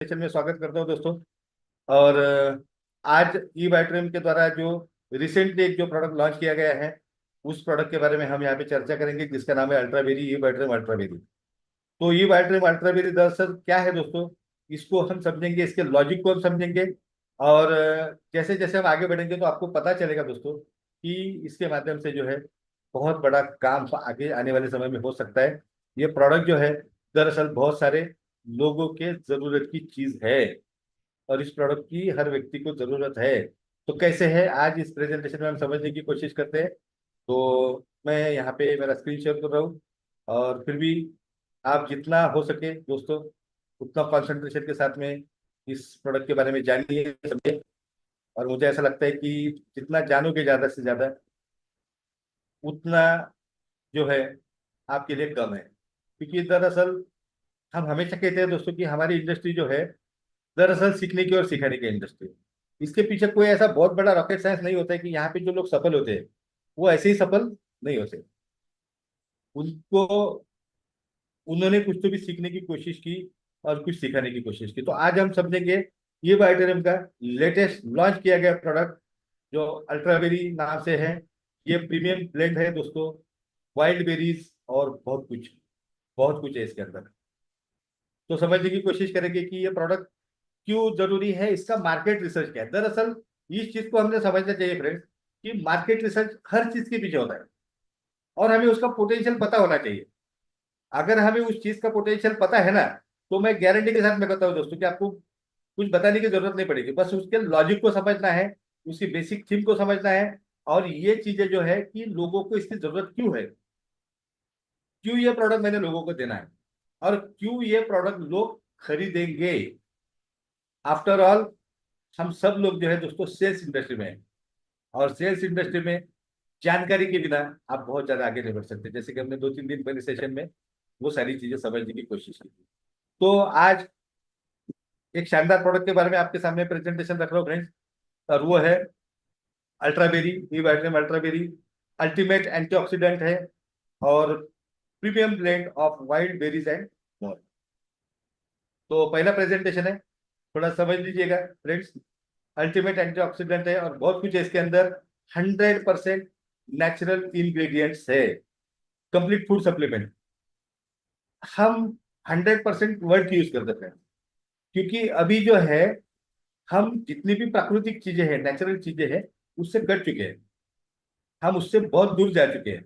Session में स्वागत करता हूँ दोस्तों। और आज ई बायोट्रिम के द्वारा जो रिसेंटली एक जो प्रोडक्ट लॉन्च किया गया है, उस प्रोडक्ट के बारे में हम यहाँ पे चर्चा करेंगे, जिसका नाम है अल्ट्रावेरी ई बायोट्रिम अल्ट्रावेरी। तो ई बायोट्रिम अल्ट्रावेरी दरअसल क्या है दोस्तों, इसको हम समझेंगे, इसके लॉजिक को हम समझेंगे। और जैसे जैसे हम आगे बढ़ेंगे तो आपको पता चलेगा दोस्तों कि इसके माध्यम से जो है बहुत बड़ा काम आगे आने वाले समय में हो सकता है। ये प्रोडक्ट जो है दरअसल बहुत सारे लोगों के जरूरत की चीज है, और इस प्रोडक्ट की हर व्यक्ति को जरूरत है। तो कैसे है, आज इस प्रेजेंटेशन में हम समझने की कोशिश करते हैं। तो मैं यहाँ पे मेरा स्क्रीन शेयर कर रहा हूँ, और फिर भी आप जितना हो सके दोस्तों उतना कंसंट्रेशन के साथ में इस प्रोडक्ट के बारे में जानिए, समझिए। और मुझे ऐसा लगता है कि जितना जानोगे ज्यादा से ज्यादा, उतना जो है आपके लिए कम है। क्योंकि दरअसल हम हमेशा कहते हैं दोस्तों कि हमारी इंडस्ट्री जो है दरअसल सीखने की और सिखाने की इंडस्ट्री। इसके पीछे कोई ऐसा बहुत बड़ा रॉकेट साइंस नहीं होता है कि यहाँ पे जो लोग सफल होते हैं वो ऐसे ही सफल नहीं होते। उनको उन्होंने कुछ तो भी सीखने की कोशिश की और कुछ सिखाने की कोशिश की। तो आज हम समझेंगे ये बायोटेरियम का लेटेस्ट लॉन्च किया गया प्रोडक्ट जो अल्ट्राबेरी नाम से है। ये प्रीमियम ब्लेंड है दोस्तों, वाइल्ड बेरीज और बहुत कुछ है इसके अंदर। तो समझने की कोशिश करेंगे कि ये प्रोडक्ट क्यों जरूरी है, इसका मार्केट रिसर्च क्या है। दरअसल इस चीज को हमने समझना चाहिए फ्रेंड्स कि मार्केट रिसर्च हर चीज के पीछे होता है, और हमें उसका पोटेंशियल पता होना चाहिए। अगर हमें उस चीज का पोटेंशियल पता है ना, तो मैं गारंटी के साथ मैं कहता हूँ दोस्तों कि आपको कुछ बताने की जरूरत नहीं पड़ेगी। बस उसके लॉजिक को समझना है, उसकी बेसिक थीम को समझना है, और ये चीजें जो है कि लोगों को इसकी जरूरत क्यों है, क्यों ये प्रोडक्ट मैंने लोगों को देना है, और क्यों ये प्रोडक्ट लोग खरीदेंगे। आफ्टर ऑल हम सब लोग जो है दोस्तों सेल्स इंडस्ट्री में है, और सेल्स इंडस्ट्री में जानकारी के बिना आप बहुत ज्यादा आगे नहीं बढ़ सकते। जैसे कि हमने 2-3 दिन पहले सेशन में वो सारी चीजें समझने की कोशिश की थी। तो आज एक शानदार प्रोडक्ट के बारे में आपके सामने प्रेजेंटेशन रख रहा हूँ फ्रेंड्स, और वो है अल्ट्राबेरी ई वाइटमिन अल्ट्राबेरी। अल्टीमेट एंटीऑक्सीडेंट है, और premium blend of wild berries and more. तो पहला प्रेजेंटेशन है, थोड़ा समझ लीजिएगा फ्रेंड्स। अल्टीमेट एंटीऑक्सीडेंट है और बहुत कुछ है इसके अंदर। 100% नेचुरल इंग्रेडिएंट्स है, कंप्लीट फूड सप्लीमेंट। हम 100% वर्ड की यूज करते हैं, क्योंकि अभी जो है हम जितनी भी प्राकृतिक चीजें हैं, नेचुरल चीजें हैं, उससे कट चुके हैं। हम उससे बहुत दूर जा चुके हैं,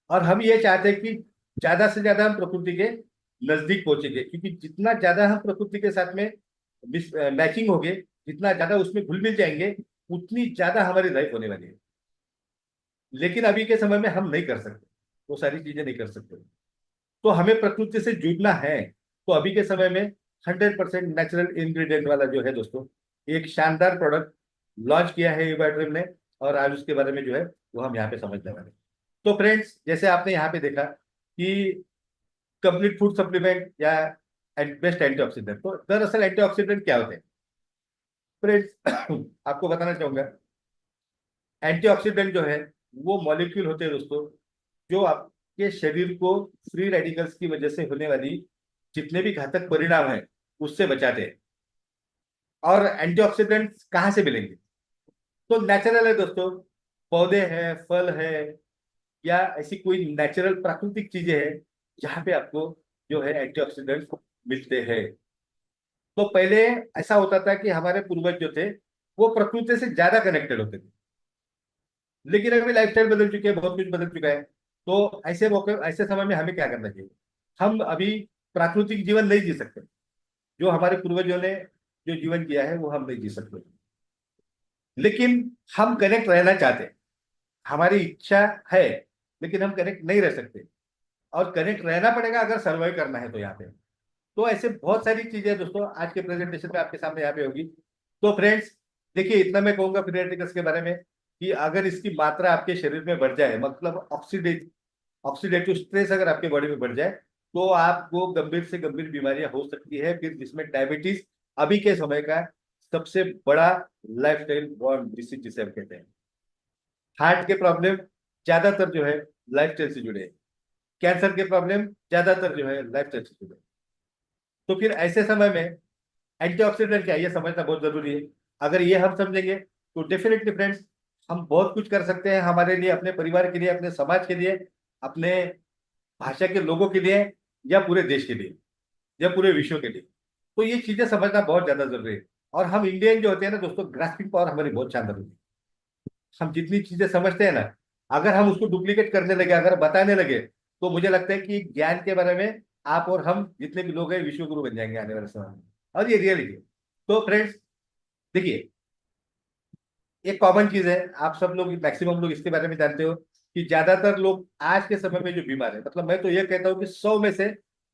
और हम ये चाहते हैं कि ज्यादा से ज्यादा हम प्रकृति के नजदीक पहुंचेंगे। क्योंकि जितना ज्यादा हम प्रकृति के साथ में मैचिंग होंगे, जितना ज्यादा उसमें घुल मिल जाएंगे, उतनी ज्यादा हमारी लाइफ होने वाली है। लेकिन अभी के समय में हम नहीं कर सकते, वो सारी चीजें नहीं कर सकते। तो हमें प्रकृति से जुड़ना है। तो अभी के समय में 100% नेचुरल इंग्रेडिएंट वाला जो है दोस्तों एक शानदार प्रोडक्ट लॉन्च किया है यूबाट्रिम ने, और आज उसके बारे में जो है वो हम यहाँ पे समझने वाले हैं। तो फ्रेंड्स, जैसे आपने यहाँ पे देखा कि कंप्लीट फूड सप्लीमेंट या बेस्ट एंटीऑक्सीडेंट। तो दरअसल एंटीऑक्सीडेंट क्या होते हैं फ्रेंड्स, आपको बताना चाहूंगा। एंटीऑक्सीडेंट जो है वो मॉलिक्यूल होते हैं दोस्तों, जो आपके शरीर को फ्री रेडिकल्स की वजह से होने वाली जितने भी घातक परिणाम है उससे बचाते हैं। और एंटीऑक्सीडेंट्स कहाँ से मिलेंगे? तो नेचुरल है दोस्तों, पौधे हैं, फल है, या ऐसी कोई नेचुरल प्राकृतिक चीजें हैं जहाँ पे आपको जो है एंटीऑक्सीडेंट्स मिलते हैं। तो पहले ऐसा होता था कि हमारे पूर्वज जो थे वो प्रकृति से ज्यादा कनेक्टेड होते थे। लेकिन अभी लाइफस्टाइल बदल चुकी है, बहुत कुछ बदल चुका है। तो ऐसे मौके, ऐसे समय में हमें क्या करना चाहिए? हम अभी प्राकृतिक जीवन नहीं जी सकते। जो हमारे पूर्वजों ने जो जीवन किया है वो हम नहीं जी सकते। लेकिन हम कनेक्ट रहना चाहते हैं, हमारी इच्छा है, लेकिन हम कनेक्ट नहीं रह सकते। और कनेक्ट रहना पड़ेगा अगर सर्वाइव करना है तो यहाँ पे। तो ऐसे बहुत सारी चीजें दोस्तों आज के प्रेजेंटेशन में आपके सामने यहाँ पे होगी। तो फ्रेंड्स देखिए, इतना मैं कहूंगा फ्री रेडिकल्स के बारे में कि अगर इसकी मात्रा आपके शरीर में बढ़ जाए, मतलब ऑक्सीडेटिव स्ट्रेस अगर आपके बॉडी में बढ़ जाए, तो आपको गंभीर से गंभीर बीमारियां हो सकती है, फिर जिसमें डायबिटीज अभी के समय का सबसे बड़ा लाइफस्टाइल बॉर्न डिसीज जिसे हम कहते हैं। हार्ट के प्रॉब्लम ज्यादातर जो है लाइफस्टाइल से जुड़े हैं। कैंसर के प्रॉब्लम ज्यादातर जो है लाइफस्टाइल से जुड़े हैं। तो फिर ऐसे समय में एंटीऑक्सीडेंट क्या है ये समझना बहुत जरूरी है। अगर ये हम समझेंगे तो डेफिनेटली फ्रेंड्स हम बहुत कुछ कर सकते हैं हमारे लिए, अपने परिवार के लिए, अपने समाज के लिए, अपने भाषा के लोगों के लिए, या पूरे देश के लिए, या पूरे विश्व के लिए। तो ये चीजें समझना बहुत ज्यादा जरूरी है। और हम इंडियन जो होते हैं ना दोस्तों, ग्रास्पिंग पावर हमारी बहुत शानदार होती है। हम जितनी चीजें समझते हैं ना, अगर हम उसको डुप्लीकेट करने लगे, अगर बताने लगे, तो मुझे लगता है कि ज्ञान के बारे में आप और हम जितने भी लोग हैं विश्व गुरु बन जाएंगे आने वाले समय में। और ये रियलिटी है। तो फ्रेंड्स देखिए, एक कॉमन चीज है, आप सब लोग मैक्सिमम लोग इसके बारे में जानते हो कि ज्यादातर लोग आज के समय में जो बीमार है, मतलब मैं तो ये कहता हूँ कि 100 में से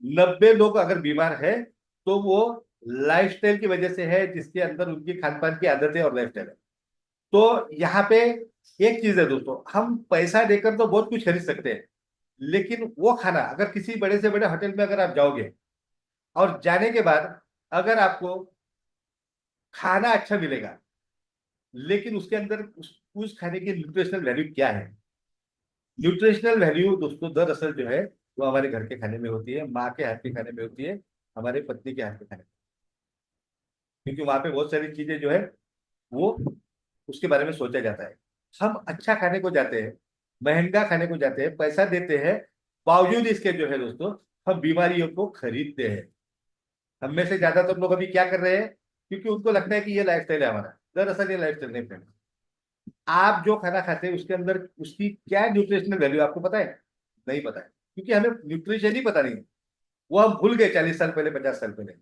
90 लोग अगर बीमार है तो वो लाइफस्टाइल की वजह से है, जिसके अंदर उनकी खान पान की आदतें और लाइफस्टाइल है। तो यहाँ पे एक चीज है दोस्तों, हम पैसा देकर तो बहुत कुछ खरीद सकते हैं, लेकिन वो खाना अगर किसी बड़े से बड़े होटल में अगर आप जाओगे और जाने के बाद अगर आपको खाना अच्छा मिलेगा, लेकिन उसके अंदर उस खाने की न्यूट्रिशनल वैल्यू क्या है? न्यूट्रिशनल वैल्यू दोस्तों दरअसल जो है वो हमारे घर के खाने में होती है, माँ के हाथ के खाने में होती है, हमारे पत्नी के हाथ के खाने में। क्योंकि वहां पे बहुत सारी चीजें जो है वो उसके बारे में सोचा जाता है। हम अच्छा खाने को जाते हैं, महंगा खाने को जाते हैं, पैसा देते हैं, बावजूद इसके जो है दोस्तों हम बीमारियों को खरीदते हैं। हम में से ज्यादातर लोग अभी क्या कर रहे हैं, क्योंकि उनको लगता है कि ये लाइफस्टाइल है हमारा। दरअसल ये लाइफस्टाइल नहीं फ्रेंड। आप जो खाना खाते हैं उसके अंदर उसकी क्या न्यूट्रिशनल वैल्यू आपको पता है? नहीं पता है, क्योंकि हमें न्यूट्रिशन ही पता नहीं है। वो हम भूल गए 40 साल पहले, 50 साल पहले,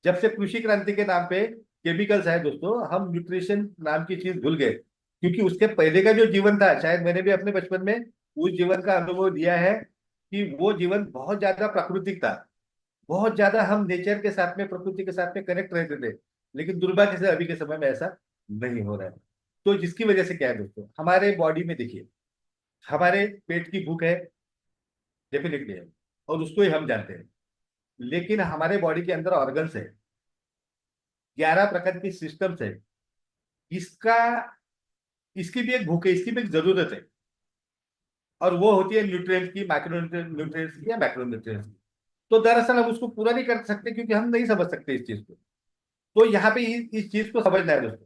जब से कृषि क्रांति के नाम पे केमिकल्स आए दोस्तों, हम न्यूट्रिशन नाम की चीज भूल गए। क्योंकि उसके पहले का जो जीवन था, शायद मैंने भी अपने बचपन में उस जीवन का अनुभव लिया है कि वो जीवन बहुत ज्यादा प्राकृतिक था। बहुत ज्यादा हम नेचर के साथ में, प्रकृति के साथ में कनेक्ट रहते थे। लेकिन दुर्भाग्य से अभी के समय में ऐसा नहीं हो रहा है। तो जिसकी वजह से क्या है दोस्तों, हमारे बॉडी में देखिए, हमारे पेट की भूख है, डेफिनेटली है, और उसको ही हम जानते हैं। लेकिन हमारे बॉडी के अंदर ऑर्गन्स है, 11 प्रकार की सिस्टम्स है। इसका इसकी भी एक भूख है, इसकी भी एक जरूरत है। और वो होती है न्यूट्रिएंट्स की, माइक्रो न्यूट्रिएंट्स की या मैक्रो न्यूट्रिएंट्स की। तो दरअसल हम उसको पूरा नहीं कर सकते, क्योंकि हम नहीं समझ सकते इस चीज को। तो यहाँ पे इस चीज को समझना है दोस्तों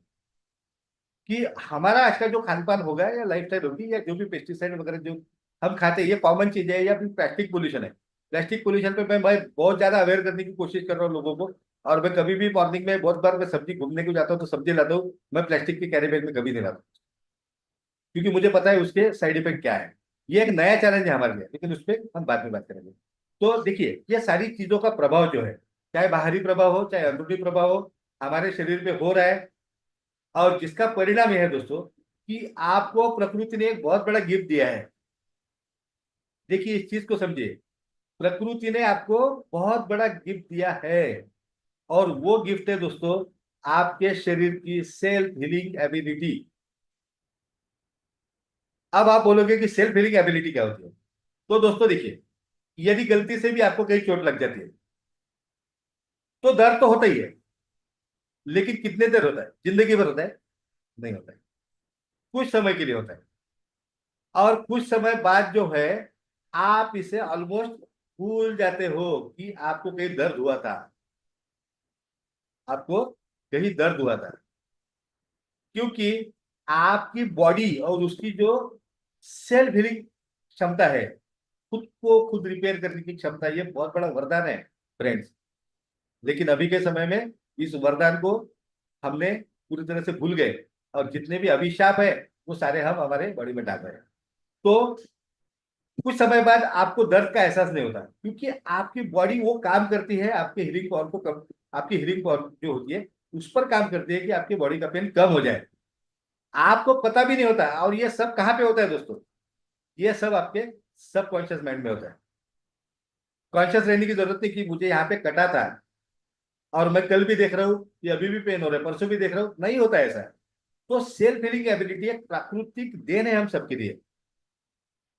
कि हमारा आज का जो खान पान होगा या लाइफस्टाइल होगी या जो भी पेस्टिसाइड वगैरह जो हम खाते हैं, ये कॉमन चीज है या फिर प्लास्टिक पोल्यूशन है। प्लास्टिक पोल्यूशन पे मैं बहुत ज्यादा अवेयर करने की कोशिश कर रहा हूँ लोगों को। और मैं कभी भी मॉर्निंग में बहुत बार मैं सब्जी घूमने को जाता हूँ तो सब्जी लाता हूँ, मैं प्लास्टिक के कैरी बैग में कभी नहीं लाता, क्योंकि मुझे पता है उसके साइड इफेक्ट क्या है। ये एक नया चैलेंज है हमारे लिए, लेकिन उस पर हम बाद में बात करेंगे। तो देखिए, ये सारी चीजों का प्रभाव जो है, चाहे बाहरी प्रभाव हो चाहे अंदरूनी प्रभाव हो, हमारे शरीर पे हो रहा है। और जिसका परिणाम यह है दोस्तों कि आपको प्रकृति ने एक बहुत बड़ा गिफ्ट दिया है। देखिए इस चीज को समझिए, प्रकृति ने आपको बहुत बड़ा गिफ्ट दिया है। और वो गिफ्ट है दोस्तों आपके शरीर की सेल्फ हीलिंग एबिलिटी। अब आप बोलोगे कि सेल्फ हीलिंग एबिलिटी क्या होती है? तो दोस्तों देखिए, यदि गलती से भी आपको कहीं चोट लग जाती है तो दर्द तो होता ही है, लेकिन कितने देर होता है? जिंदगी भर होता है? नहीं होता है, कुछ समय के लिए होता है। और कुछ समय बाद जो है आप इसे ऑलमोस्ट भूल जाते हो कि आपको कहीं दर्द हुआ था, आपको कहीं दर्द हुआ था। क्योंकि आपकी बॉडी और उसकी जो सेल्फ हीलिंग क्षमता है, खुद को खुद रिपेयर करने की क्षमता, ये बहुत बड़ा वरदान है फ्रेंड्स। लेकिन अभी के समय में इस वरदान को हमने पूरी तरह से भूल गए, और जितने भी अभिशाप है वो सारे हम हमारे बॉडी में डाल रहे हैं। तो कुछ समय बाद आपको दर्द का एहसास नहीं होता, क्योंकि आपकी बॉडी वो काम करती है, आपके हीलिंग पावर को कम, आपकी हीलिंग पावर जो होती है उस पर काम करती है कि आपकी बॉडी का पेन कम हो जाए। आपको पता भी नहीं होता। और ये सब कहाँ पे होता है दोस्तों? ये सब आपके सबकॉन्शियस माइंड में होता है। कॉन्शियस रहने की जरूरत नहीं कि मुझे यहाँ पे कटा था और मैं कल भी देख रहा हूँ कि अभी भी पेन हो रहा है, परसों भी देख रहा हूँ, नहीं होता ऐसा। तो सेल्फ हीलिंग एबिलिटी एक प्राकृतिक देन है हम सबके लिए।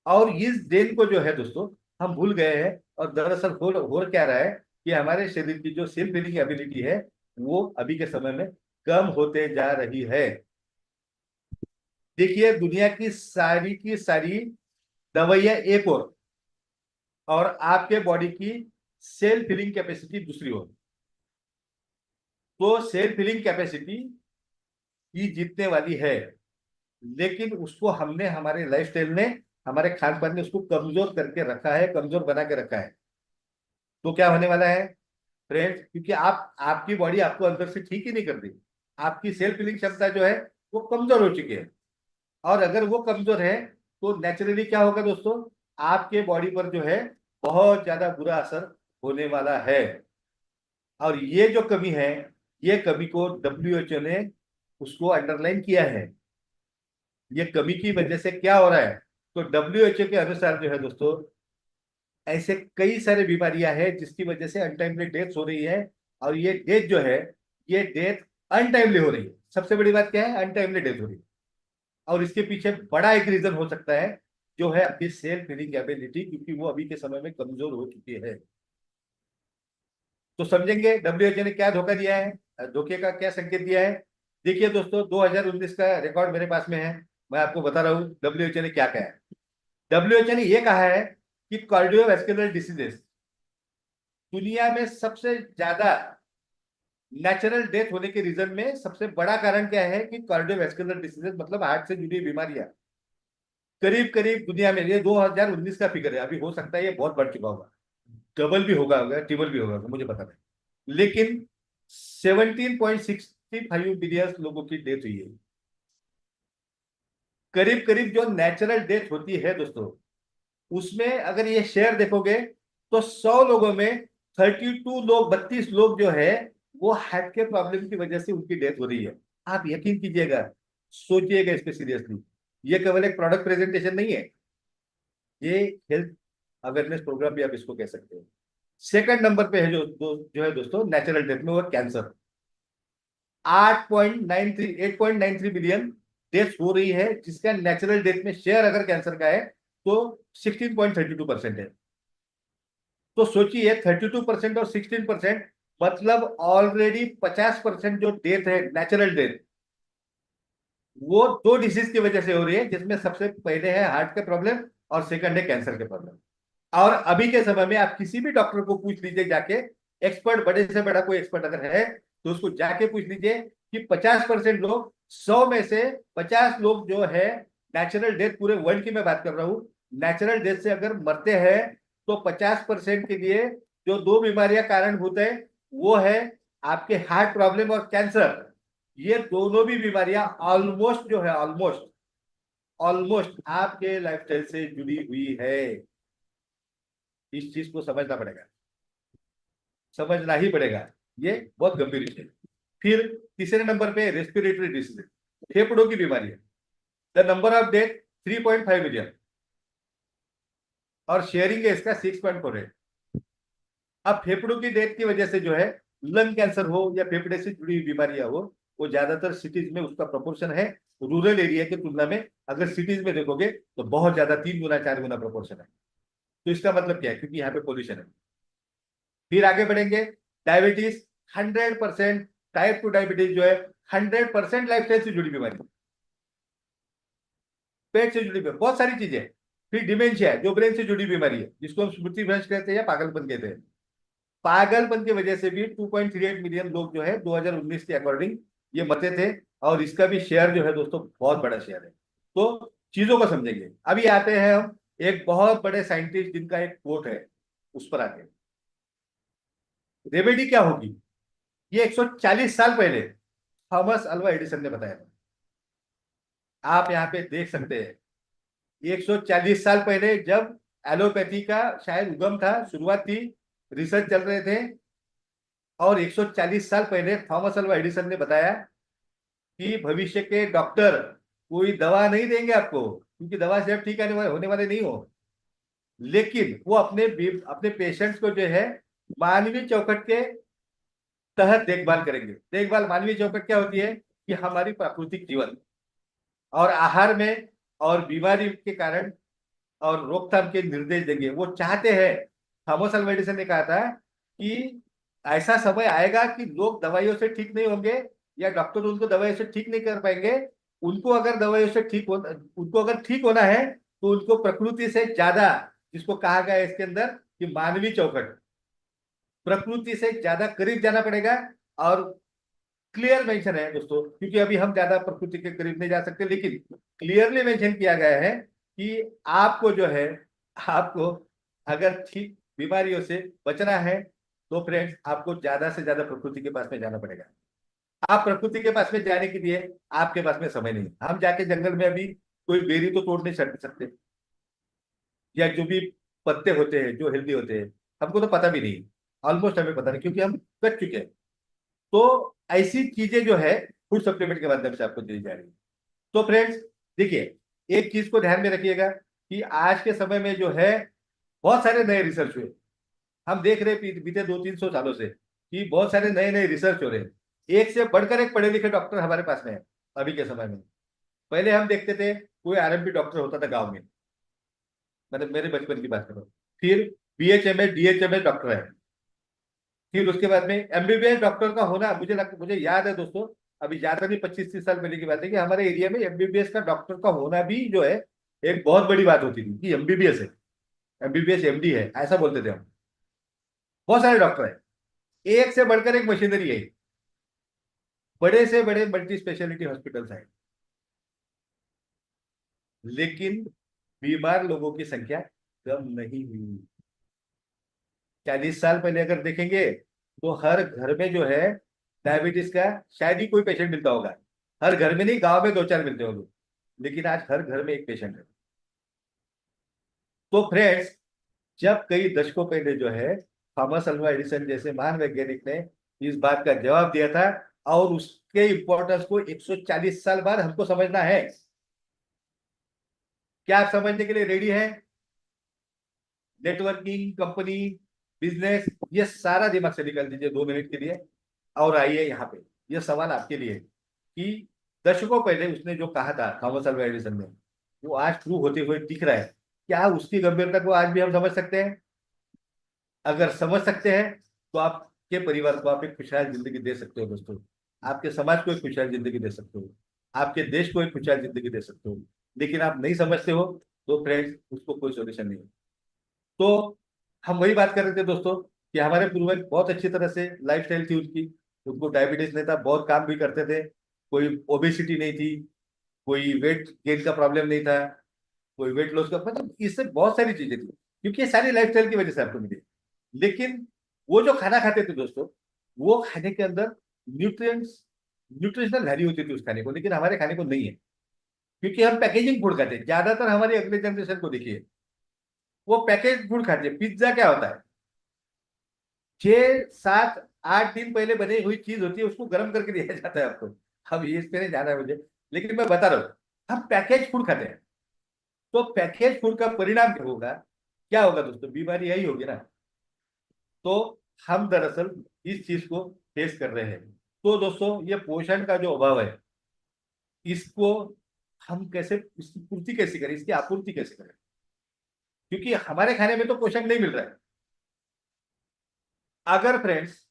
और इस देन को जो है दोस्तों हम भूल गए हैं। और दरअसल हो क्या रहा है कि हमारे शरीर की जो सेल्फ हीलिंग एबिलिटी है वो अभी के समय में कम होते जा रही है। देखिए दुनिया की सारी दवाइयां एक और आपके बॉडी की सेल्फ हीलिंग कैपेसिटी दूसरी ओर। तो सेल्फ हीलिंग कैपेसिटी की जीतने वाली है, लेकिन उसको हमने, हमारे लाइफस्टाइल ने, हमारे खान पान ने उसको कमजोर करके रखा है, कमजोर बना के रखा है। तो क्या होने वाला है फ्रेंड्स, क्योंकि आप, आपकी बॉडी आपको अंदर से ठीक ही नहीं कर रही, आपकी सेल्फ हीलिंग क्षमता जो है वो कमजोर हो चुकी है। और अगर वो कमजोर है तो नेचुरली क्या होगा दोस्तों, आपके बॉडी पर जो है बहुत ज्यादा बुरा असर होने वाला है। और ये जो कमी है, ये कमी को डब्ल्यूएचओ ने उसको अंडरलाइन किया है। ये कमी की वजह से क्या हो रहा है, तो डब्ल्यूएचओ के अनुसार जो है दोस्तों, ऐसे कई सारे बीमारियां हैं जिसकी वजह से अनटाइमली डेथ हो रही है। और ये डेथ जो है, ये डेथ अनटाइमली हो रही है। सबसे बड़ी बात क्या है, अनटाइमली डेथ हो रही है। और इसके पीछे बड़ा एक रीजन हो सकता है, जो है आपकी सेल्फ हीलिंग एबिलिटी, क्योंकि वो अभी के समय में कमजोर हो चुकी है। तो समझेंगे डब्ल्यूएचओ ने क्या धोखा दिया है, धोखे का क्या संकेत दिया है। देखिए दोस्तों, 2019 का रिकॉर्ड मेरे पास में है, मैं आपको बता रहा हूँ डब्ल्यूएचओ ने क्या कहा है। डब्ल्यूएचओ ने यह कहा है कि कार्डियोवैस्कुलर डिसीजेस, दुनिया में सबसे ज्यादा नेचुरल डेथ होने के रीजन में सबसे बड़ा कारण क्या है कि कार्डियोवैस्कुलर डिसीजेस, मतलब हार्ट से जुड़ी बीमारियां, करीब करीब दुनिया में, ये 2019 का फिगर है, अभी हो सकता है ये बहुत बढ़ चुका होगा, डबल भी होगा, ट्रिपल भी होगा, मुझे पता नहीं, लेकिन 17.65 बिलियन लोगों की डेथ हुई है। करीब करीब जो नेचुरल डेथ होती है दोस्तों, उसमें अगर ये शेयर देखोगे तो 100 लोगों में 32 लोग, 32 लोग जो है वो हार्ट के प्रॉब्लम की वजह से उनकी डेथ हो रही है। आप यकीन कीजिएगा, सोचिएगा इस पे सीरियसली, ये केवल एक प्रोडक्ट प्रेजेंटेशन नहीं है, ये हेल्थ अवेयरनेस प्रोग्राम भी आप इसको कह सकते हो। सेकंड नंबर पे है जो है दोस्तों नेचुरल डेथ में, वो कैंसर। 8.93 डेथ हो रही है, जिसका नेचुरल डेथ में शेयर अगर कैंसर का है तो 16.32% है। तो सोचिए 32% और 16%, मतलब ऑलरेडी 50% जो डेथ है, नेचुरल डेथ, वो दो डिसीज की वजह से हो रही है, जिसमें सबसे पहले है हार्ट का प्रॉब्लम और सेकंड है कैंसर के प्रॉब्लम। और अभी के समय में आप किसी भी डॉक्टर को पूछ लीजिए जाके, एक्सपर्ट, बड़े से बड़ा कोई एक्सपर्ट अगर है तो उसको जाके पूछ लीजिए कि 50% लोग, 100 में से 50 लोग जो है नेचुरल डेथ, पूरे वर्ल्ड की मैं बात कर रहा हूं, नेचुरल डेथ से अगर मरते हैं, तो 50% के लिए जो दो बीमारियां कारण होते हैं, वो है आपके हार्ट प्रॉब्लम और कैंसर। ये दोनों भी बीमारियां ऑलमोस्ट जो है, ऑलमोस्ट ऑलमोस्ट आपके लाइफस्टाइल से जुड़ी हुई है। इस चीज को समझना पड़ेगा, समझना ही पड़ेगा, ये बहुत गंभीर विषय है। फिर तीसरे नंबर पे रेस्पिरेटरी डिसीज, फेफड़ों की बीमारी है। The number of death 3.5 million, और शेयरिंग है इसका 6.48। अब फेफड़ों की डेथ की वजह से जो है, लंग कैंसर हो या फेफड़े से जुड़ी हुई बीमारियां हो, वो ज्यादातर सिटीज में उसका प्रोपोर्शन है, रूरल एरिया की तुलना में अगर सिटीज में देखोगे तो बहुत ज्यादा, 3 गुना 4 गुना प्रोपोर्शन है। तो इसका मतलब क्या है, क्योंकि यहाँ पे पोल्यूशन है। फिर आगे बढ़ेंगे, डायबिटीज 100%, टाइप 2 डायबिटीज जो है 100% लाइफस्टाइल से जुड़ी बीमारी, पेट से जुड़ी बीमारी, बहुत सारी चीजें। फिर डिमेंशिया, जो ब्रेन से जुड़ी बीमारी है, जिसको हम स्मृति भ्रंश कहते हैं या पागलपन कहते हैं। पागलपन की वजह से भी 2.38 मिलियन लोग जो है 2019 के अकॉर्डिंग ये मरते थे। और इसका भी शेयर जो है दोस्तों बहुत बड़ा शेयर है। तो चीजों को समझेंगे। अभी आते हैं हम एक बहुत बड़े साइंटिस्ट जिनका एक कोट है, उस पर आते हैं। रेमेडी क्या होगी, ये 140 साल पहले थॉमस अल्वा एडिसन ने बताया था। आप यहाँ पे देख सकते हैं, 140 साल पहले जब एलोपैथी का शायद उगम था, शुरुआत थी, रिसर्च चल रहे थे, और 140 साल पहले थॉमस अल्वा एडिसन ने बताया कि भविष्य के डॉक्टर कोई दवा नहीं देंगे आपको, क्योंकि दवा से आप ठीक होने वाले नहीं हो, लेकिन वो अपने पेशेंट्स को जो है मानवीय चौखट के तहत देखभाल करेंगे। देखभाल मानवीय चौखट क्या होती है, कि हमारी प्राकृतिक जीवन और आहार में और बीमारी के कारण और रोकथाम के निर्देश देंगे। वो चाहते हैं, थॉमस अल्वा एडिसन ने कहा था कि ऐसा समय आएगा कि लोग दवाइयों से ठीक नहीं होंगे, या डॉक्टर उनको दवाइयों से ठीक नहीं कर पाएंगे। उनको अगर दवाइयों से ठीक होना, उनको अगर ठीक होना है, तो उनको प्रकृति से ज्यादा, जिसको कहा गया है इसके अंदर कि मानवीय चौखट, प्रकृति से ज्यादा करीब जाना पड़ेगा। और क्लियर मेंशन है दोस्तों, क्योंकि अभी हम ज्यादा प्रकृति के करीब नहीं जा सकते, लेकिन क्लियरली मेंशन किया गया है कि आपको जो है, आपको अगर ठीक बीमारियों से बचना है तो फ्रेंड्स आपको ज्यादा से ज्यादा प्रकृति के पास में जाना पड़ेगा। आप प्रकृति के पास में जाने के लिए आपके पास में समय नहीं है। हम जाके जंगल में अभी कोई बेरी तो तोड़ नहीं सकते, या जो भी पत्ते होते हैं जो हेल्दी होते हैं, हमको तो पता भी नहीं, ऑलमोस्ट हमें पता नहीं, क्योंकि हम कट चुके हैं। तो ऐसी चीजें जो है फूड सप्लीमेंट के माध्यम से आपको दी जा रही है। तो फ्रेंड्स देखिए, एक चीज को ध्यान में रखिएगा कि आज के समय में जो है बहुत सारे नए रिसर्च हुए। हम देख रहे हैं बीते 200-300 सालों से कि बहुत सारे नए नए रिसर्च हो रहे हैं। एक से बढ़कर एक पढ़े लिखे डॉक्टर हमारे पास में है अभी के समय में। पहले हम देखते थे कोई आरएमपी डॉक्टर होता था गांव में, मतलब मेरे बचपन की बात करो, फिर बीएचएमएस डीएचएमएस डॉक्टर है, फिर उसके बाद में एमबीबीएस डॉक्टर का होना, मुझे याद है दोस्तों, अभी ज्यादा नहीं 25-30 साल पहले की बात है, कि हमारे एरिया में एमबीबीएस का डॉक्टर का होना भी जो है एक बहुत बड़ी बात होती थी कि एमबीबीएस है, एमबीबीएस एमडी है, ऐसा बोलते थे हम। बहुत सारे डॉक्टर है, एक से बढ़कर एक मशीनरी है, बड़े से बड़े मल्टी स्पेशलिटी हॉस्पिटल्स हैं, लेकिन बीमार लोगों की संख्या कम नहीं हुई। 40 साल पहले अगर देखेंगे तो हर घर में जो है डायबिटीज का शायद ही कोई पेशेंट मिलता होगा। हर घर में नहीं, गांव में 2-4 मिलते होंगे, लेकिन आज हर घर में एक पेशेंट है। तो फ्रेंड्स, जब कई दशकों पहले जो है थॉमस अल्वा एडिसन जैसे महान वैज्ञानिक ने इस बात का जवाब दिया था, और उसके इंपॉर्टेंस को 140 साल बाद हमको समझना है। क्या आप समझने के लिए रेडी हैं? नेटवर्किंग, कंपनी, बिजनेस, ये सारा दिमाग से निकाल दीजिए 2 मिनट के लिए, और आइए यहाँ पे। ये सवाल आपके लिए कि दशकों पहले उसने जो कहा था थॉमस अल्वा एडिसन ने, वो आज प्रूव होते हुए दिख रहा है। क्या उसकी गंभीरता को आज भी हम समझ सकते हैं? अगर समझ सकते हैं तो आपके परिवार को आप एक खुशहाल जिंदगी दे सकते हो दोस्तों। आपके समाज को एक खुशहाल जिंदगी दे सकते हो, आपके देश को एक खुशहाल जिंदगी दे सकते हो। लेकिन आप नहीं समझते हो तो फ्रेंड्स उसको कोई सोल्यूशन नहीं है। तो हम वही बात कर रहे थे दोस्तों कि हमारे पूर्वज बहुत अच्छी तरह से लाइफस्टाइल थी उनकी, उनको डायबिटीज नहीं था, बहुत काम भी करते थे, कोई ओबेसिटी नहीं थी, कोई वेट गेन का प्रॉब्लम नहीं था, कोई वेट लॉस का, मतलब इससे बहुत सारी चीजें थी, क्योंकि ये सारी लाइफस्टाइल की वजह से आपको मिली। लेकिन वो जो खाना खाते थे दोस्तों, वो खाने के अंदर न्यूट्रिएंट्स, न्यूट्रिशनल वैल्यू होती थी उस खाने को, लेकिन हमारे खाने को नहीं है, क्योंकि हम पैकेजिंग फूड खाते हैं। ज्यादातर हमारी अगले जनरेशन को देखिए, वो पैकेज फूड खाते हैं। पिज्जा क्या होता है? 6-7-8 दिन पहले बनी हुई चीज होती है, उसको गर्म करके दिया जाता है आपको। अब ये इस पे नहीं जाना है मुझे, लेकिन मैं बता रहा हूँ, हम पैकेज फूड खाते हैं। तो पैकेज फूड का परिणाम क्या होगा? क्या होगा दोस्तों? बीमारी यही होगी ना। तो हम दरअसल इस चीज को फेस कर रहे हैं। तो दोस्तों, ये पोषण का जो अभाव है, इसको हम कैसे, इसकी पूर्ति कैसे करें, इसकी आपूर्ति कैसे करें? क्योंकि हमारे खाने में तो पोषण नहीं मिल रहा है। अगर फ्रेंड्स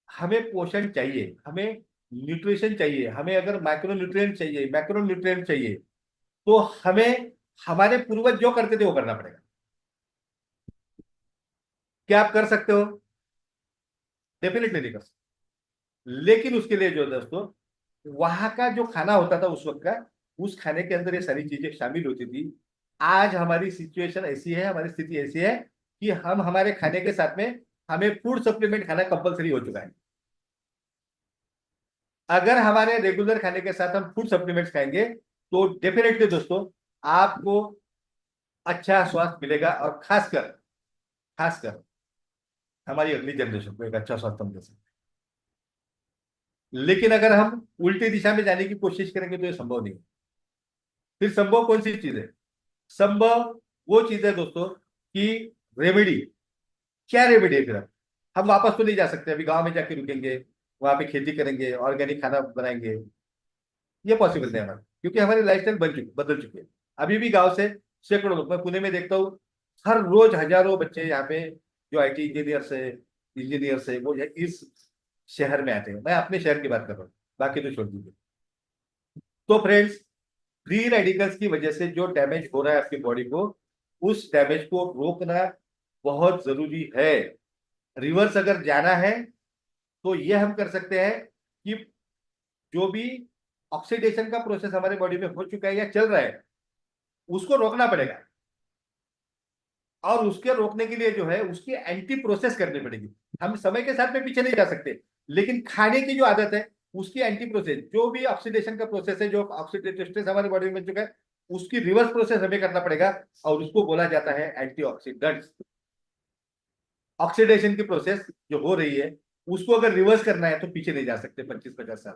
हमें पोषण चाहिए, हमें न्यूट्रिशन चाहिए, हमें अगर माइक्रो न्यूट्रिएंट चाहिए, मैक्रो न्यूट्रिएंट चाहिए, तो हमें हमारे पूर्वज जो करते थे वो करना पड़ेगा। क्या आप कर सकते हो? डेफिनेटली नहीं कर सकते। लेकिन उसके लिए जो दोस्तों, वहां का जो खाना होता था उस वक्त का, उस खाने के अंदर ये सारी चीजें शामिल होती थी। आज हमारी सिचुएशन ऐसी है, हमारी स्थिति ऐसी है कि हम हमारे खाने के साथ में हमें फूड सप्लीमेंट खाना कंपलसरी हो चुका है। अगर हमारे रेगुलर खाने के साथ हम फूड सप्लीमेंट्स खाएंगे तो डेफिनेटली दोस्तों आपको अच्छा स्वास्थ्य मिलेगा, और खासकर खासकर हमारी अगली जनरेशन को एक अच्छा स्वास्थ्य हम दे सकते हैं। लेकिन अगर हम उल्टी दिशा में जाने की कोशिश करेंगे तो ये संभव नहीं है। फिर संभव कौन सी चीज है? संभव वो चीज है दोस्तों कि रेमेडी। क्या रेमेडी है? फिर हम वापस तो नहीं जा सकते, अभी गांव में जाके रुकेंगे, वहां पे खेती करेंगे, ऑर्गेनिक खाना बनाएंगे, ये पॉसिबल नहीं हमारा, क्योंकि हमारी लाइफस्टाइल बदल चुकी है। अभी भी गांव से सैकड़ों लोग, मैं पुणे में देखता हूँ, हर रोज हजारों बच्चे यहाँ पे जो आईटी इंजीनियर से वो इस शहर में आते हैं। मैं अपने शहर की बात कर रहा हूँ, बाकी तो छोड़ दीजिए। तो फ्रेंड्स, फ्री रेडिकल्स की वजह से जो डैमेज हो रहा है आपकी बॉडी को, उस डैमेज को रोकना बहुत जरूरी है। रिवर्स अगर जाना है तो ये हम कर सकते हैं कि जो भी ऑक्सीडेशन का प्रोसेस हमारे बॉडी में हो चुका है या चल रहा है उसको रोकना पड़ेगा, और उसके रोकने के लिए जो है उसकी एंटी प्रोसेस करनी पड़ेगी। हम समय के साथ में पीछे नहीं जा सकते, लेकिन खाने की जो आदत है उसकी एंटी प्रोसेस, जो भी ऑक्सीडेशन का प्रोसेस है, जो ऑक्सीडेटिव स्ट्रेस हमारे बॉडी में चुका है, उसकी रिवर्स प्रोसेस हमें करना पड़ेगा, और उसको बोला जाता है एंटीऑक्सीडेंट्स। ऑक्सीडेशन की प्रोसेस जो हो रही है उसको अगर रिवर्स करना है तो पीछे नहीं जा सकते 25-50 साल,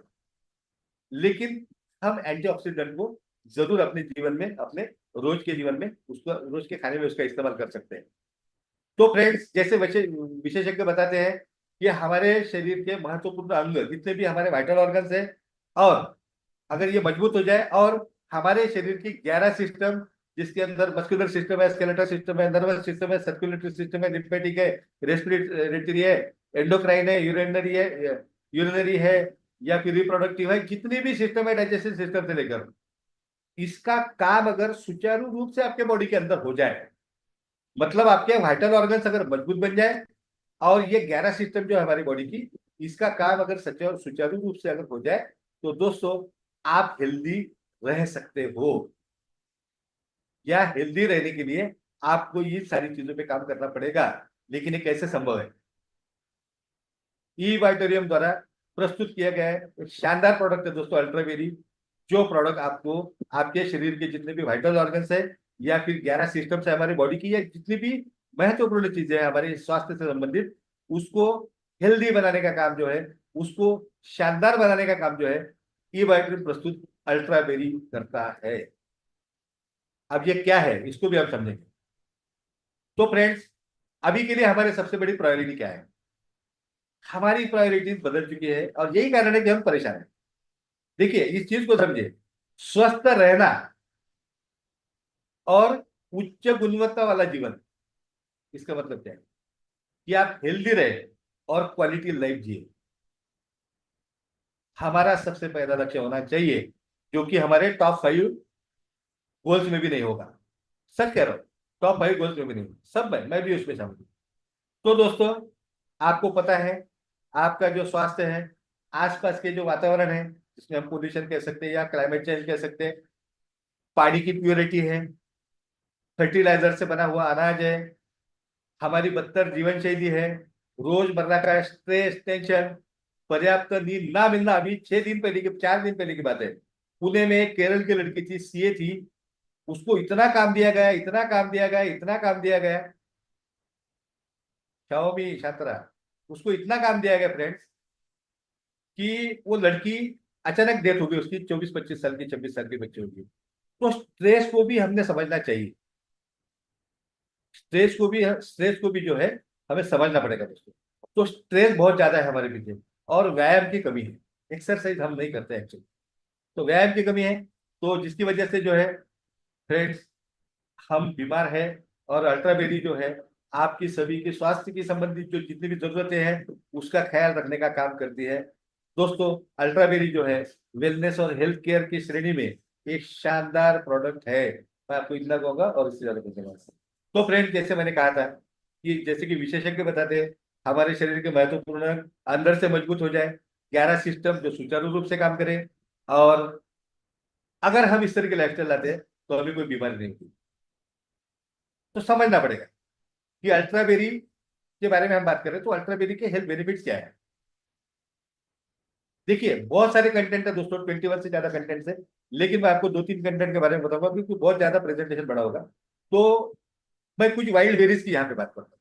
लेकिन हम एंटीऑक्सीडेंट को जरूर अपने जीवन में, अपने रोज के जीवन में, उसको रोज के खाने में उसका इस्तेमाल कर सकते हैं। तो फ्रेंड्स, जैसे विशेषज्ञ बताते हैं कि हमारे शरीर के महत्वपूर्ण अंग जितने भी हमारे वाइटल ऑर्गन्स है, और अगर ये मजबूत हो जाए और हमारे शरीर की 11 सिस्टम, जिसके अंदर मस्कुलर सिस्टम है, स्केलेटल सिस्टम है, नर्वस सिस्टम है, सर्कुलेटरी सिस्टम है, लिम्फेटिक है, रेस्पिरेटरी है, एंडोक्राइन है, यूरिनरी है, या फिर रिप्रोडक्टिव है, जितने भी सिस्टम है डाइजेस्टिव सिस्टम से लेकर, इसका काम अगर सुचारू रूप से आपके बॉडी के अंदर हो जाए, मतलब आपके वाइटल ऑर्गन्स अगर मजबूत बन जाए, और ये 11 सिस्टम जो है हमारी बॉडी की, इसका काम अगर सच्चे और सुचारू रूप से अगर हो जाए, तो दोस्तों आप हेल्दी रह सकते हो। या हेल्दी रहने के लिए आपको ये सारी चीजों पे काम करना पड़ेगा, लेकिन ये कैसे संभव है? ई वाइटोरियम द्वारा प्रस्तुत किया गया है एक शानदार प्रोडक्ट है दोस्तों, अल्ट्रावेरी। जो प्रोडक्ट आपको आपके शरीर के जितने भी वाइटल ऑर्गन्स है, या फिर 11 सिस्टम्स है हमारी बॉडी की, या जितनी भी महत्वपूर्ण चीजें हैं हमारे स्वास्थ्य से संबंधित, उसको हेल्दी बनाने का काम जो है, उसको शानदार बनाने का काम जो है, ई वाइटोरियम प्रस्तुत अल्ट्रावेरी करता है। अब ये क्या है इसको भी हम समझेंगे। तो फ्रेंड्स, अभी के लिए हमारे सबसे बड़ी प्रायोरिटी क्या है? हमारी प्रायोरिटी बदल चुकी है, और यही कारण है कि हम परेशान हैं। देखिए, इस चीज को समझिए, स्वस्थ रहना और उच्च गुणवत्ता वाला जीवन, इसका मतलब क्या है? कि आप हेल्दी रहे और क्वालिटी लाइफ जिए, हमारा सबसे पहला लक्ष्य होना चाहिए, जो कि हमारे टॉप 5 गोल्स में भी नहीं होगा। सच कह रहा हूं, टॉप 5 गोल्स में भी नहीं होगा, सब में, मैं भी उसमें शामिल हूं। तो दोस्तों, आपको पता है, आपका जो स्वास्थ्य है, आसपास के जो वातावरण है, जिसमें हम पोल्यूशन कह सकते हैं या क्लाइमेट चेंज कह सकते हैं, पानी की प्योरिटी है, फर्टिलाइजर से बना हुआ अनाज है, हमारी बदतर जीवन शैली है, रोजमर्रा का स्ट्रेस, टेंशन, पर्याप्त नींद ना मिलना। अभी 6 दिन पहले की, 4 दिन पहले की बात है, पुणे में एक केरल की लड़की थी, सीए थी, उसको इतना काम दिया गया, इतना काम दिया गया, इतना काम दिया गया, शाओमी छात्रा, उसको इतना काम दिया गया फ्रेंड्स, कि वो लड़की अचानक डेथ हो गई उसकी, 24-25 साल की, 26 साल की बच्ची होगी। तो स्ट्रेस को भी हमने समझना चाहिए, स्ट्रेस को भी जो है हमें समझना पड़ेगा दोस्तों। तो स्ट्रेस बहुत ज्यादा है हमारे पीछे, और व्यायाम की कमी है, एक्सरसाइज हम नहीं करते एक्चुअली, तो व्यायाम की कमी है, तो जिसकी वजह से जो है फ्रेंड्स, हम बीमार हैं। और अल्ट्राबेरी जो है आपकी सभी की स्वास्थ्य की संबंधित जो जितनी भी जरूरतें हैं उसका ख्याल रखने का काम करती है। दोस्तों, अल्ट्राबेरी जो है वेलनेस और हेल्थ केयर की श्रेणी में एक शानदार प्रोडक्ट है। मैं आपको इतना कहूंगा और इससे ज्यादा कुछ नहीं कहूंगा। तो फ्रेंड, जैसे मैंने कहा था कि जैसे कि विशेषज्ञ बताते हैं, हमारे शरीर के महत्वपूर्ण अंदर से मजबूत हो जाए, 11 सिस्टम जो सुचारू रूप से काम करें, और अगर हम इस तरह की लाइफस्टाइल लाते हैं तो हमें कोई बीमारी नहीं होती। तो समझना पड़ेगा कि अल्ट्राबेरी के बारे में हम बात करें तो अल्ट्राबेरी के हेल्थ बेनिफिट्स क्या है। देखिए, बहुत सारे कंटेंट है दोस्तों, 21 से ज्यादा कंटेंट है, लेकिन मैं आपको 2-3 कंटेंट के बारे में बताऊंगा, क्योंकि बहुत ज्यादा प्रेजेंटेशन बड़ा होगा। तो मैं कुछ वाइल्ड बेरीज की यहाँ पे बात करता हूँ,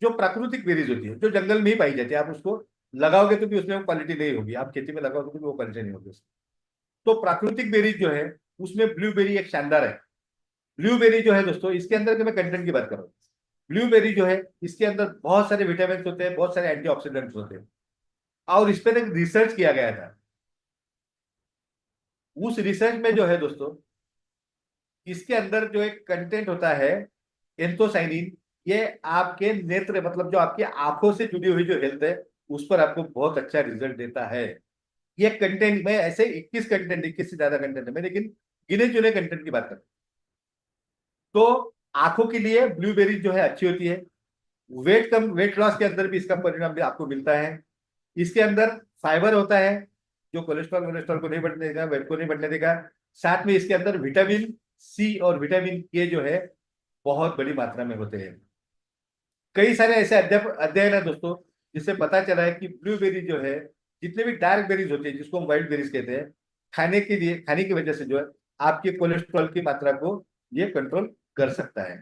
जो प्राकृतिक बेरीज होती है, जो जंगल में ही पाई जाती है। आप उसको लगाओगे तो भी उसमें वो क्वालिटी नहीं होगी, आप खेती में लगाओगे तो भी वो क्वालिटी नहीं होगी उसकी। तो प्राकृतिक बेरीज जो है, उसमें ब्लूबेरी एक शानदार है। ब्लूबेरी जो है दोस्तों, इसके अंदर के मैं कंटेंट की बात कर रहा हूँ। ब्लूबेरी जो है, इसके अंदर बहुत सारे विटामिन होते हैं, बहुत सारे एंटीऑक्सीडेंट्स होते हैं, और इस पर एक रिसर्च किया गया था। उस रिसर्च में जो है दोस्तों, इसके अंदर जो एक कंटेंट होता है एंथोसाइनिन, ये आपके नेत्र, मतलब जो आपकी आंखों से जुड़ी हुई जो हेल्थ है, उस पर आपको बहुत अच्छा रिजल्ट देता है। ये कंटेंट में ऐसे 21 से ज्यादा कंटेंट है मैं, लेकिन गिने चुने कंटेंट की बात कर। तो आंखों के लिए ब्लूबेरी जो है अच्छी होती है। वेट लॉस के अंदर भी इसका परिणाम भी आपको मिलता है। इसके अंदर फाइबर होता है जो कोलेस्ट्रॉल कोलेस्ट्रॉल को नहीं बढ़ने देगा, वेट को नहीं बढ़ने देगा। साथ में इसके अंदर विटामिन सी और विटामिन के जो है बहुत बड़ी मात्रा में होते हैं। कई सारे ऐसे अध्ययन है दोस्तों जिससे पता चला है कि ब्लूबेरी जो है, जितने भी डार्क बेरीज होती है जिसको हम व्हाइट बेरीज कहते हैं, खाने के लिए, खाने की वजह से जो है आपके कोलेस्ट्रॉल की मात्रा को ये कंट्रोल कर सकता है।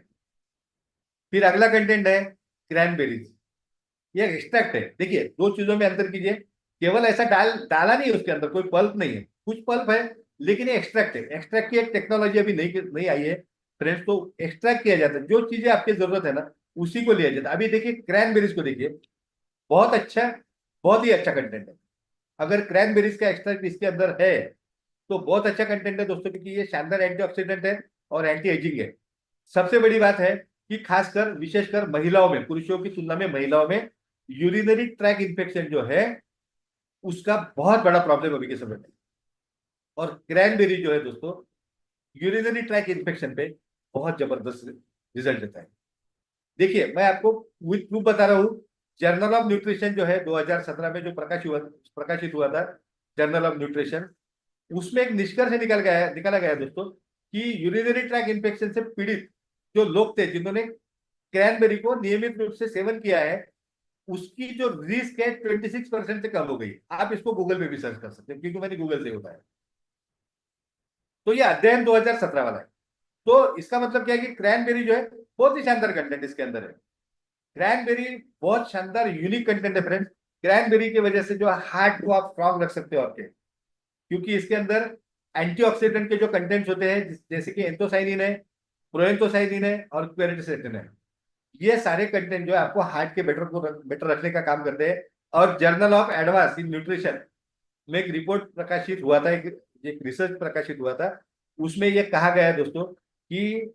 फिर अगला कंटेंट है क्रैनबेरीज। ये एक्सट्रैक्ट है। देखिए दो चीजों में अंतर कीजिए, केवल ऐसा डाला नहीं है उसके अंदर, कोई पल्प नहीं है, कुछ पल्प है लेकिन ये एक्सट्रैक्ट है। एक्सट्रैक्ट की एक टेक्नोलॉजी अभी नहीं नहीं आई है फ्रेंड्स। तो एक्सट्रैक्ट किया जाता है, जो चीजें आपकी जरूरत है ना उसी को लिया जाता है। अभी देखिए क्रैनबेरीज को देखिए, बहुत अच्छा, बहुत ही अच्छा कंटेंट है। अगर क्रैनबेरीज का एक्सट्रैक्ट इसके अंदर है तो बहुत अच्छा कंटेंट है दोस्तों, क्योंकि ये शानदार एंटीऑक्सीडेंट है और एंटी एजिंग है। सबसे बड़ी बात है कि खासकर विशेषकर महिलाओं में, पुरुषों की तुलना में महिलाओं में यूरिनरी ट्रैक इन्फेक्शन जो है उसका बहुत बड़ा प्रॉब्लम अभी के समय में। और क्रैनबेरी जो है दोस्तों यूरिनरी ट्रैक इन्फेक्शन पे बहुत जबरदस्त रिजल्ट देता है। देखिए मैं आपको विथ प्रूफ बता रहा हूँ। जर्नल ऑफ न्यूट्रिशन जो है 2017 में जो प्रकाशित हुआ था, जर्नल ऑफ न्यूट्रिशन, उसमें एक निष्कर्ष निकाला गया दोस्तों कि यूरिनरी ट्रैक इन्फेक्शन से पीड़ित जो लोग थे जिन्होंने क्रैनबेरी को नियमित रूप से सेवन किया है, उसकी जो रिस्क है 26% से कम हो गई। आप इसको गूगल पे भी सर्च कर सकते हैं क्योंकि मैंने गूगल से बताया। तो ये अध्ययन 2017 वाला है। तो इसका मतलब क्या है कि क्रैनबेरी जो है बहुत ही शानदार कंटेंट इसके अंदर है। क्रैनबेरी बहुत शानदार यूनिक कंटेंट है फ्रेंड्स। क्रैनबेरी की वजह से जो हार्ट को आप स्ट्रॉन्ग रख सकते हो आपके, क्योंकि इसके अंदर एंटीऑक्सीडेंट के जो कंटेंट्स होते हैं जैसे कि एंथोसाइनिन है, प्रोएंथोसाइनिन है और क्वेरेटिसेटिन है, ये सारे कंटेंट जो है आपको हार्ट के बेटर रखने का काम करते हैं। और journal of advance in nutrition में एक रिपोर्ट प्रकाशित हुआ था, एक रिसर्च प्रकाशित हुआ था, उसमें यह कहा गया है दोस्तों कि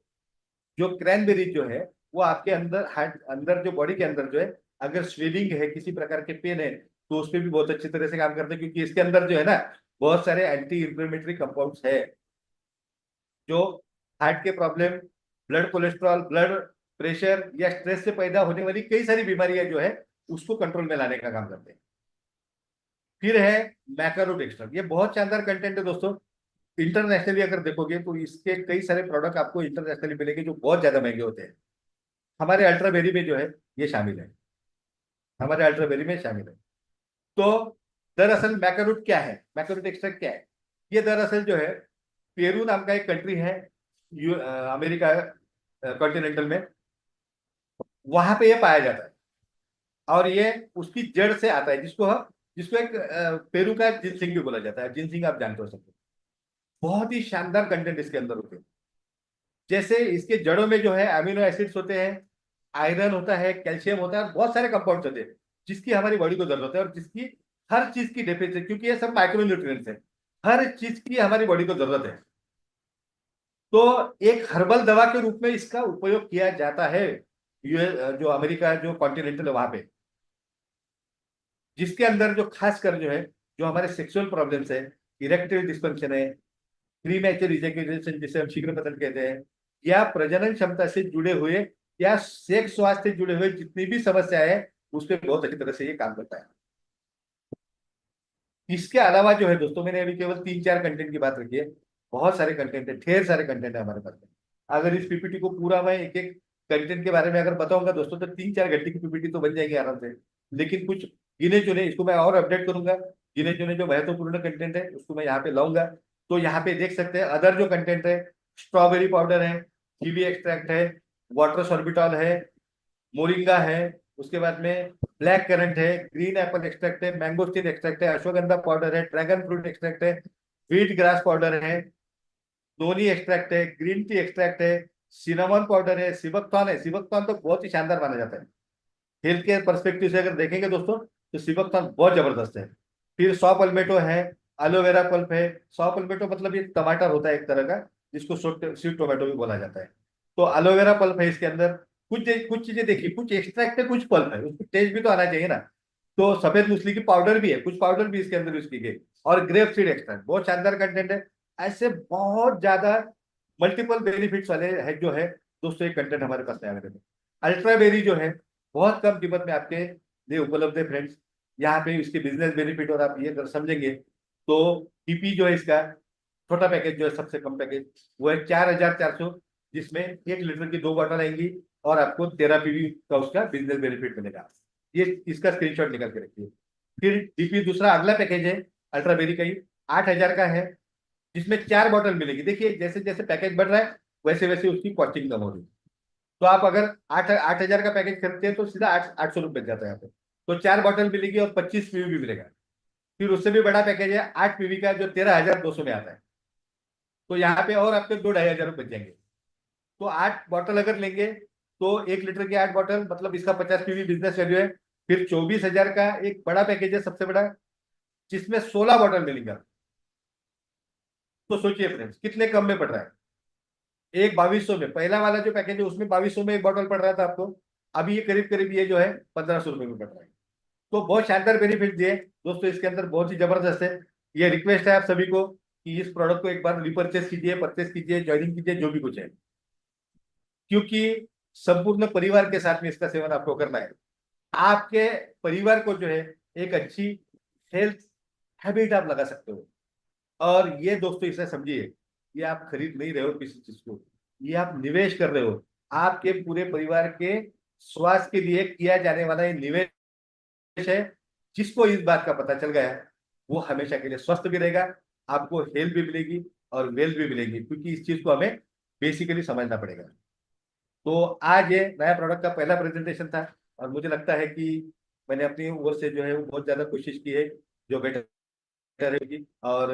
जो क्रैनबेरी जो है वो आपके अंदर हार्ट अंदर जो बॉडी के अंदर जो है, अगर स्वेलिंग है, किसी प्रकार के पेन है, तो उस पर भी बहुत अच्छी तरह से काम करते हैं, क्योंकि इसके अंदर जो है ना बहुत सारे एंटी इंफ्लेमेटरी कंपाउंड्स है जो हार्ट के problem, blood cholesterol, blood pressure या स्ट्रेस से पैदा होने वाली कई सारी बीमारियां जो है उसको कंट्रोल में लाने का काम करते हैं। फिर है मैकारोट एक्सट्रा। ये बहुत शानदार कंटेंट है दोस्तों। इंटरनेशनली अगर देखोगे तो इसके कई सारे प्रोडक्ट आपको इंटरनेशनली मिलेंगे जो बहुत ज्यादा महंगे होते हैं। हमारे अल्ट्राबेरी में जो है ये शामिल है, हमारे अल्ट्राबेरी में शामिल है। तो दरअसल मैकारोट क्या है, मैकारोट एक्सट्रैक्ट क्या है? ये दरअसल जो है पेरू नाम का एक कंट्री है अमेरिका कॉन्टिनेंटल में, वहां पे ये पाया जाता है। और ये उसकी जड़ से आता है, जिसको एक पेरू का जिनसिंग भी बोला जाता है। जिनसिंग आप जानते हो सकते, बहुत ही शानदार कंटेंट इसके अंदर होते हैं। जैसे इसके जड़ों में जो है अमीनो एसिड्स होते हैं, आयरन होता है, कैल्शियम होता है और बहुत सारे कंपाउंड्स होते हैं जिसकी हमारी बॉडी को जरूरत है और जिसकी हर चीज की डेफिशिएंसी, क्योंकि ये सब माइक्रो न्यूट्रिएंट्स है, हर चीज की हमारी बॉडी को जरूरत है। तो एक हर्बल दवा के रूप में इसका उपयोग किया जाता है जो अमेरिका जो कॉन्टिनेंटल है वहां पे, जिसके अंदर जो खासकर जो है जो हमारे सेक्सुअल प्रॉब्लम्स है, इरेक्टाइल डिस्फंक्शन है, प्रीमैच्योर इजैकुलेशन जिसे हम शीघ्र पतन कहते हैं, या प्रजनन क्षमता से जुड़े हुए या सेक्स स्वास्थ्य से जुड़े हुए जितनी भी समस्याएं है उस पर बहुत अच्छी तरह से ये काम करता है। इसके अलावा जो है दोस्तों, मैंने अभी केवल 3-4 कंटेंट की बात रखी है, बहुत सारे कंटेंट है, ढेर सारे कंटेंट है हमारे पास में। अगर इस पीपीटी को पूरा मैं एक एक कंटेंट के बारे में अगर बताऊंगा दोस्तों तो 3-4 घंटे की पीपीटी तो बन जाएगी आराम से। लेकिन कुछ गिने चुने, इसको मैं और अपडेट करूंगा, गिने चुने जो महत्वपूर्ण कंटेंट है उसको मैं यहाँ पे लाऊंगा। तो यहाँ पे देख सकते हैं अदर जो कंटेंट है, स्ट्रॉबेरी पाउडर है, कीवी एक्सट्रैक्ट है, वाटर सॉर्बिटॉल है, मोरिंगा है, उसके बाद में ब्लैक करंट है, ग्रीन एप्पल एक्सट्रैक्ट है, मैंगोस्टीन एक्सट्रैक्ट है, अश्वगंधा पाउडर है, ड्रैगन फ्रूट एक्सट्रैक्ट है, व्हीट ग्रास पाउडर है, नोनी एक्सट्रैक्ट है, ग्रीन टी एक्सट्रैक्ट है, सिनामन पाउडर है, सिबकथॉर्न है। सिबकथॉर्न तो बहुत ही शानदार माना जाता है हेल्थ केयर परस्पेक्टिव से अगर देखेंगे दोस्तों, तो सिबकथॉर्न बहुत जबरदस्त है। फिर सॉ पल्मेटो है, एलोवेरा पल्प है। सॉ पल्मेटो मतलब ये टमाटर होता है एक तरह का, जिसको स्वीट टोमेटो भी बोला जाता है। तो एलोवेरा पल्प है इसके अंदर। कुछ चीजें देखिए, कुछ एक्सट्रैक्ट है, कुछ पल्प है, उसको टेस्ट भी तो आना चाहिए ना। तो सफेद मूसली की पाउडर भी है, कुछ पाउडर भी इसके अंदर यूज की गई, और ग्रेप सीड एक्सट्रैक्ट, बहुत शानदार कंटेंट है। ऐसे बहुत ज्यादा मल्टीपल बेनिफिट्स वाले है जो है दोस्तों, ये कंटेंट हमारे पास में अवेलेबल है। अल्ट्रा बेरी जो है बहुत कम कीमत में आपके लिए उपलब्ध है फ्रेंड्स। यहाँ पे इसके बिजनेस बेनिफिट और आप ये अगर समझेंगे तो डीपी जो है इसका छोटा पैकेज जो है सबसे कम पैकेज वो है 4,400, जिसमें 1 लीटर की 2 बॉटल आएंगी और आपको 13 पीवी का उसका बिजनेस बेनिफिट मिलेगा। ये इसका स्क्रीनशॉट निकाल के रखिए। फिर डीपी दूसरा अगला पैकेज है अल्ट्राबेरी का ही, 8,000 का है, जिसमें 4 बॉटल मिलेगी। देखिए जैसे जैसे पैकेज बढ़ रहा है वैसे वैसे उसकी कॉस्टिंग कम हो रही है। तो आप अगर 8,000 का पैकेज खरीदते हैं तो सीधा 800 रुपये जाता है यहाँ पे। तो 4 बॉटल मिलेगी और 25 पीवी भी मिलेगा। फिर उससे भी बड़ा पैकेज है 8 पीवी का, जो 13,200 में आता है। तो यहाँ पे और आपके 2-2,500 रुपये बचेंगे। तो 8 बॉटल अगर लेंगे तो 1 लीटर की 8 बॉटल, मतलब इसका 50 पीवी बिजनेस वैल्यू है। फिर 24,000 का एक बड़ा पैकेज है सबसे बड़ा, जिसमें 16 बॉटल मिलेगा। तो सोचिए फ्रेंड्स कितने कम में पड़ रहा है। एक 2,200 में पहला वाला जो पैकेज है उसमें 2,200 में एक बॉटल पड़ रहा था आपको, अभी ये करीब करीब ये जो है 1,500 रुपये में पड़ रहा है। तो बहुत शानदार बेनिफिट दिए दोस्तों, इसके अंदर बहुत ही जबरदस्त है। ये रिक्वेस्ट है आप सभी को कि इस प्रोडक्ट को एक बार रिपर्चेस कीजिए, परचेस कीजिए, ज्वाइनिंग कीजिए, जो भी कुछ है, क्योंकि संपूर्ण परिवार के साथ में इसका सेवन आपको करना है। आपके परिवार को जो है एक अच्छी हेल्थ हैबिट आप लगा सकते हो। और ये दोस्तों इसे समझिए, ये आप खरीद नहीं रहे हो किसी चीज को, ये आप निवेश कर रहे हो। आपके पूरे परिवार के स्वास्थ्य के लिए किया जाने वाला ये निवेश है। जिसको इस बात का पता चल गया है वो हमेशा के लिए स्वस्थ भी रहेगा, आपको हेल्थ भी मिलेगी और वेल्थ भी मिलेगी, क्योंकि इस चीज को हमें बेसिकली समझना पड़ेगा। तो आज ये नया प्रोडक्ट का पहला प्रेजेंटेशन था और मुझे लगता है कि मैंने अपनी ओर से जो है वो बहुत ज्यादा कोशिश की है जो बेटर रहेगी। और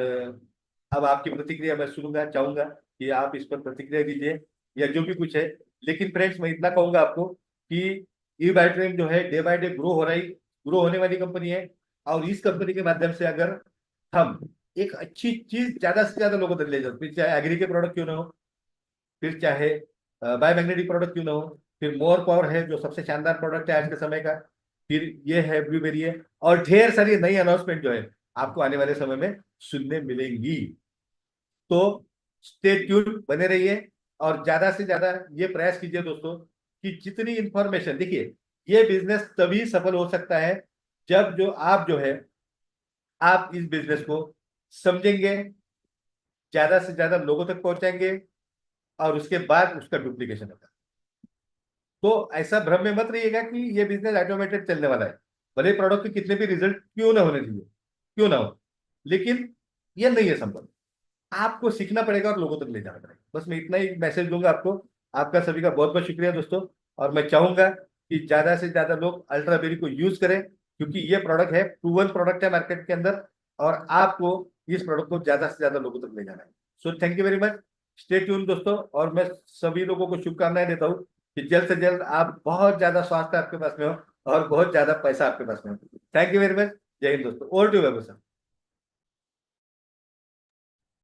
अब आपकी प्रतिक्रिया मैं सुनूंगा, चाहूंगा कि आप इस पर प्रतिक्रिया दीजिए या जो भी कुछ है। लेकिन फ्रेंड्स मैं इतना कहूंगा आपको कि ई बायोट्रेन जो है डे बाय डे ग्रो होने वाली कंपनी है। और इस कंपनी के माध्यम से अगर हम एक अच्छी चीज ज्यादा से ज्यादा लोगों तक ले जाओ, फिर चाहे एग्री के प्रोडक्ट क्यों ना हो, फिर चाहे बायोमैग्नेटिक प्रोडक्ट क्यों ना हो, फिर मोर पावर है जो सबसे शानदार प्रोडक्ट है आज के समय का, फिर ये है ब्लूबेरी है, और ढेर सारी नई अनाउंसमेंट जो है आपको आने वाले समय में सुनने मिलेंगी। तो स्टे ट्यून बने रहिए और ज्यादा से ज्यादा ये प्रयास कीजिए दोस्तों कि जितनी इंफॉर्मेशन, देखिए ये बिजनेस तभी सफल हो सकता है जब जो आप जो है आप इस बिजनेस को समझेंगे, ज्यादा से ज्यादा लोगों तक पहुंचाएंगे और उसके बाद उसका डुप्लीकेशन होगा। तो ऐसा भ्रम में मत रहिएगा कि ये बिजनेस ऑटोमेटेड चलने वाला है। भले प्रोडक्ट के कितने भी रिजल्ट क्यों ना होने चाहिए, क्यों ना हो, लेकिन ये नहीं है संभव। आपको सीखना पड़ेगा और लोगों तक ले जाना पड़ेगा। बस मैं इतना ही मैसेज दूंगा आपको। आपका सभी का बहुत बहुत शुक्रिया दोस्तों। और मैं चाहूंगा कि ज्यादा से ज्यादा लोग अल्ट्राबेरी को यूज करें, क्योंकि ये प्रोडक्ट है, प्रूवन प्रोडक्ट है मार्केट के अंदर, और आपको इस प्रोडक्ट को ज्यादा से ज्यादा लोगों तक ले जाना है। So thank you very much, stay tune दोस्तों। और मैं सभी लोगों को शुभकामनाएं देता हूँ कि जल्द से जल्द आप बहुत ज्यादा स्वास्थ्य आपके पास में हो और बहुत ज्यादा पैसा आपके पास में हो। Thank you very much. जय हिंद दोस्तों। Over to Babu sir.